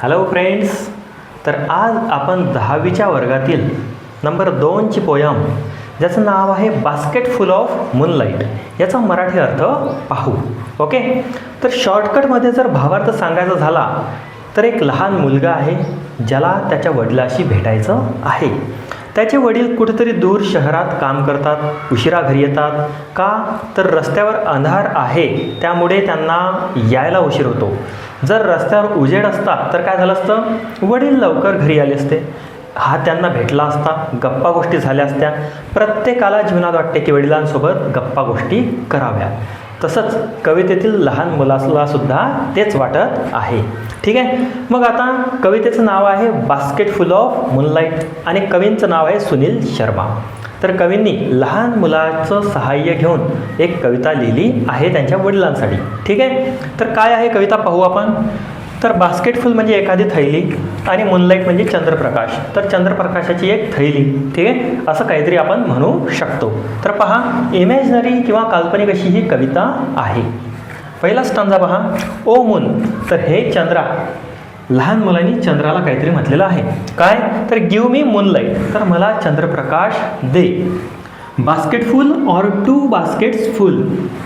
Hello friends. तर आज आपण 10वीच्या वर्गातील नंबर 2ची पोयम ज्याचं नाव आहे बास्केट फुल ऑफ मूनलाईट याचा मराठी अर्थ पाहू. ओके. तर शॉर्टकटमध्ये जर भावार्थ सांगायचा झाला तर एक लहान मुलगा आहे ज्याला त्याच्या वडिलाशी भेटायचं आहे. त्याचे वडील कुठेतरी दूर शहरात काम करतात, उशिरा घरी येतात. का तर रस्त्यावर अंधार आहे त्यामुळे त्यांना यायला उशीर होतो. जर रस्त्यावर उजेड असता तर काय झालं असतं, वडील लवकर घरी आले असते, हा त्यांना भेटला असता, गप्पा गोष्टी झाल्या असत्या. प्रत्येकाला जीवनात वाटते की वडिलांसोबत गप्पा गोष्टी कराव्या. तसंच कवितेतील लहान मुलाला सुद्धा तेच वाटत आहे. ठीक आहे. मग आता कवितेचं नाव आहे बास्केट फुल ऑफ मूनलाईट आणि कवींचं नाव आहे सुनील शर्मा. तर कवींनी लहान मुलाचं सहाय्य घेऊन एक कविता लिहिली आहे त्यांच्या वडिलांसाठी. ठीक आहे. तर काय आहे कविता पाहू आपण. तर बास्केट फुल म्हणजे एखादी थैली आणि मूनलाईट म्हणजे चंद्रप्रकाश. तर चंद्रप्रकाशाची एक थैली. ठीक आहे, असं काहीतरी आपण म्हणू शकतो. तर पहा, इमॅजिनरी किंवा काल्पनिक अशी ही कविता आहे. पहिला स्टांजा पहा, ओ मून. तर हे चंद्रा, लहान मुलांनी चंद्राला काहीतरी म्हटलेलं आहे. काय तर गिव मी मूनलाईट, तर मला चंद्रप्रकाश दे. Basket full or 2 baskets full,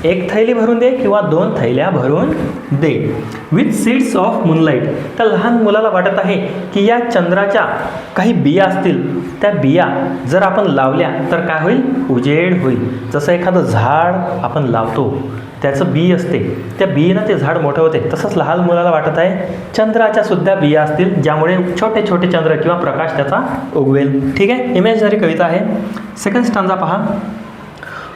एक थैली भरून दे किंवा 2 थैल्या भरून दे. विथ सीड्स ऑफ मूनलाईट, त्या लहान मुलाला वाटत आहे की या चंद्राच्या काही बिया असतील, त्या बिया जर आपण लावल्या तर काय होईल, उजेड होईल. जसं एखादं झाड आपण लावतो, त्याचं बी असते, त्या बियेनं ते झाड मोठं होते, तसंच लहान मुलाला वाटत आहे चंद्राच्या सुद्धा बिया असतील ज्यामुळे छोटे छोटे चंद्र किंवा प्रकाश त्याचा उगवेल. ठीक आहे, इमॅजिनरी कविता आहे. सेकंड स्टांजा पहा,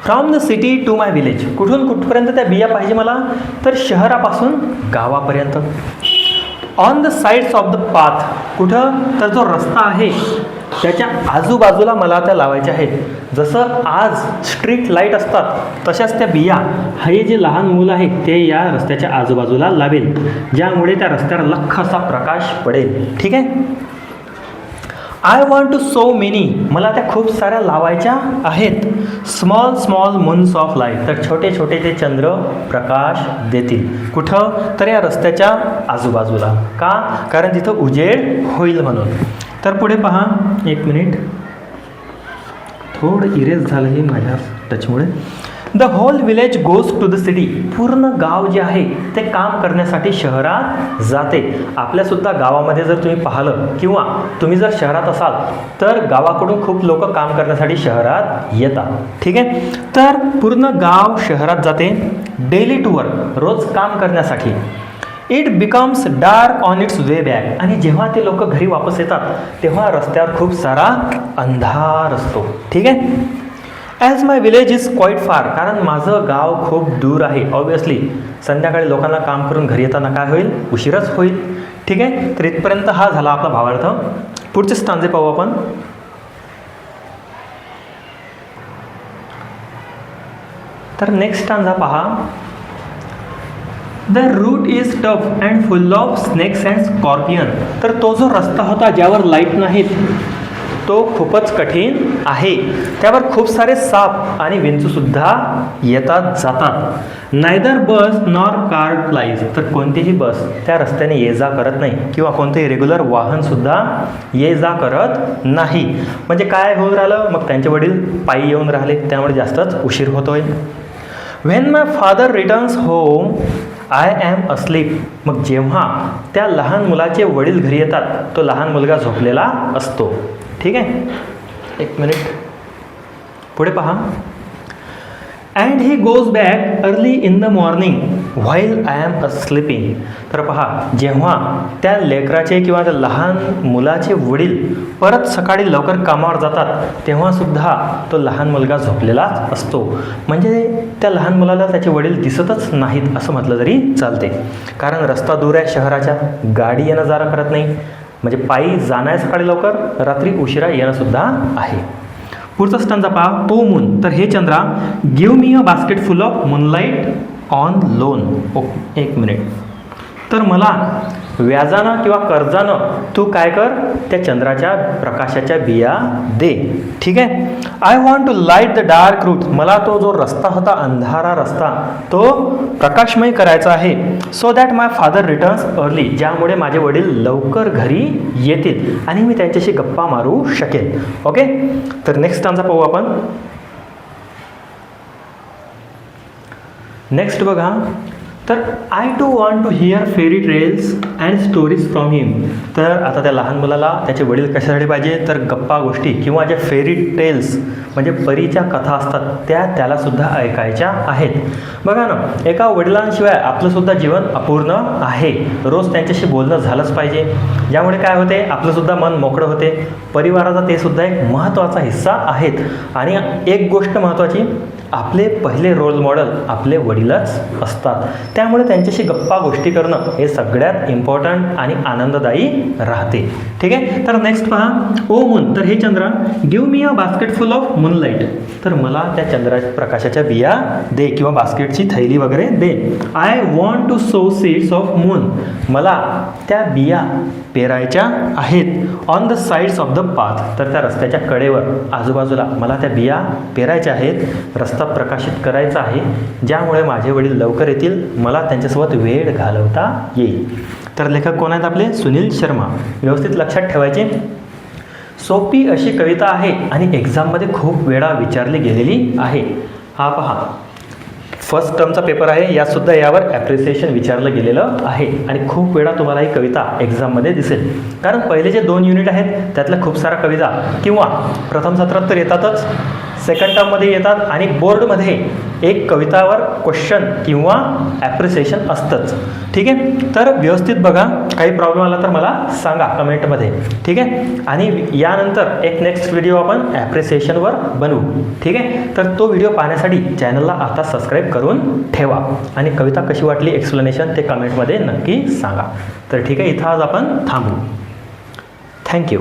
from the city to my village. कुठून कुठपर्यंत त्या बिया पाहिजे मला, तर शहरापासून गावापर्यंत. On the sides of the path, कुठं तर जो रस्ता आहे त्याच्या आजूबाजूला मला त्या लावायच्या आहेत. जसं आज स्ट्रीट लाईट असतात तशाच त्या बिया हे जे लहान मुलं आहे ते या रस्त्याच्या आजूबाजूला लावेल, ज्यामुळे त्या रस्त्यावर लख्ख असा प्रकाश पडेल. ठीक आहे. I want to so many, मला त्या खूप साऱ्या लावायच्या आहेत. Small small moons of light, तर छोटे छोटे ते चंद्र प्रकाश देतील. कुठं तर या रस्त्याच्या आजूबाजूला. का, कारण तिथं उजेड होईल म्हणून. तर पुढे पहा, एक मिनिट, थोडं इरेज झालं हे माझ्या टचमुळे. The whole village goes to the city, पूर्ण गाव जे आहे ते काम करण्यासाठी शहरात जाते. आपल्यासुद्धा गावामध्ये जर तुम्ही पाहिलं किंवा तुम्ही जर शहरात असाल तर गावाकडून खूप लोक काम करण्यासाठी शहरात येतात. ठीक आहे. तर पूर्ण गाव शहरात जाते डेली टू वर्क, रोज काम करण्यासाठी. It becomes dark on it's way back, आणि जेव्हा ते लोक घरी वापस येतात तेव्हा रस्त्यावर खूप सारा अंधार असतो. ठीक आहे. As my village is quite फार, कारण माझं गाव खूप दूर आहे. ऑब्वियसली संध्याकाळी लोकांना काम करून घरी येताना काय होईल, उशीरच होईल. ठीक आहे. तर इथपर्यंत हा झाला आपला भावार्थ. पुढचे स्टांजे पाहू आपण. तर नेक्स्ट स्टांजा पहा, the route is tough and full of snakes and scorpion. तर तो जो रस्ता होता ज्यावर लाईट नाहीत तो खूपच कठीण आहे. त्यावर खूप सारे साप आणि विंचूसुद्धा येतात जातात. नायदर बस नॉर कार फ्लाईज, तर कोणतीही बस त्या रस्त्याने ये जा करत नाही किंवा कोणतेही रेग्युलर वाहनसुद्धा ये जा करत नाही. म्हणजे काय होऊन राहिलं, मग त्यांचे वडील पायी येऊन राहिले त्यामुळे जास्तच उशीर होतोय. When my father returns home I am asleep, मग जेव्हा त्या लहान मुलाचे वडील घरी येतात तो लहान मुलगा झोपलेला असतो. ठीक आहे. एक मिनिट, पुढे पहा. And he goes back early in the morning while I am asleeping. तर पहा, जेव्हा त्या लेकराचे किंवा त्या लहान मुलाचे वडील परत सकाळी लवकर कामावर जातात तेव्हासुद्धा तो लहान मुलगा झोपलेलाच असतो. म्हणजे त्या लहान मुलाला त्याचे वडील दिसतच नाहीत असं म्हटलं तरी चालते. कारण रस्ता दूर आहे शहराच्या, गाडी येणं जाणं करत नाही, म्हणजे पायी जाणं आहे सकाळी लवकर, रात्री उशिरा येणंसुद्धा आहे. पुढचा स्टांजा पहा, ओ मून. तर हे चंद्रा, give me a basket full of moonlight on loan. Okay, एक मिनिट. तर मला व्याजानं किंवा कर्जानं तू काय कर, त्या चंद्राच्या प्रकाशाच्या बिया दे. ठीक आहे. I want to light the dark route. मला तो जो रस्ता होता, अंधारा रस्ता, तो प्रकाशमय करायचा आहे. So that my father returns early. ज्यामुळे माझे वडील लवकर घरी येतील आणि मी त्यांच्याशी गप्पा मारू शकेल. ओके, तर नेक्स्ट स्टांजा पाहू आपण. नेक्स्ट बघा, तर I too want to hear fairy tales and stories from him. तर आता त्या लहान मुलाला त्याचे वडील कशासाठी पाहिजे, तर गप्पा गोष्टी किंवा ज्या फेरी टेल्स म्हणजे परीच्या कथा असतात त्या त्यालासुद्धा ऐकायच्या आहेत. बघा ना, एका वडिलांशिवाय आपलंसुद्धा जीवन अपूर्ण आहे. रोज त्यांच्याशी बोलणं झालंच पाहिजे, ज्यामुळे काय होते, आपलंसुद्धा मन मोकळं होते. परिवाराचा ते सुद्धा एक महत्त्वाचा हिस्सा आहेत. आणि एक गोष्ट महत्त्वाची, आपले पहिले रोल मॉडेल आपले वडीलच असतात. त्यामुळे त्यांच्याशी गप्पा गोष्टी करणं हे सगळ्यात इम्पॉर्टंट आणि आनंददायी राहते. ठीक आहे, तर नेक्स्ट पहा, ओ मून. तर हे चंद्रा, give me a basket full of moonlight. तर मला त्या चंद्राच्या प्रकाशाच्या बिया दे किंवा बास्केटची थैली वगैरे दे. I want to sow seeds of moon. मला त्या बिया पेरायच्या आहेत on the sides of the path. तर त्या रस्त्याच्या कडेवर आजूबाजूला मला त्या बिया पेरायच्या आहेत. रस्ता प्रकाशित करायचा आहे, ज्यामुळे माझे वडील लवकर येतील, मला त्यांच्यासोबत वेळ घालवता येईल. तर लेखक कोण आहेत आपले, सुनील शर्मा. व्यवस्थित लक्षात ठेवायचे. सोपी अशी कविता आहे आणि एक्झाममध्ये खूप वेळा विचारली गेलेली आहे. हा पहा, फर्स्ट टर्मचा पेपर आहे, यातसुद्धा यावर ॲप्रिसिएशन विचारलं गेलेलं आहे आणि खूप वेळा तुम्हाला ही कविता एक्झाममध्ये दिसेल. कारण पहिले जे 2 युनिट आहेत त्यातल्या खूप साऱ्या कविता किंवा प्रथम सत्रात तर येतातच, सेकंड टर्ममध्ये येतात आणि बोर्डमध्ये एक कवितावर क्वेश्चन किंवा ॲप्रिसिएशन असतंच. ठीक आहे, तर व्यवस्थित बघा. काही प्रॉब्लेम आला तर मला सांगा कमेंटमध्ये. ठीक आहे, आणि यानंतर एक नेक्स्ट व्हिडिओ आपण ॲप्रिसिएशनवर बनवू. ठीक आहे, तर तो व्हिडिओ पाहण्यासाठी चॅनलला आता सबस्क्राईब करून ठेवा आणि कविता कशी वाटली एक्सप्लेनेशन ते कमेंटमध्ये नक्की सांगा. तर ठीक आहे, इथं आज आपण थांबू. थँक्यू.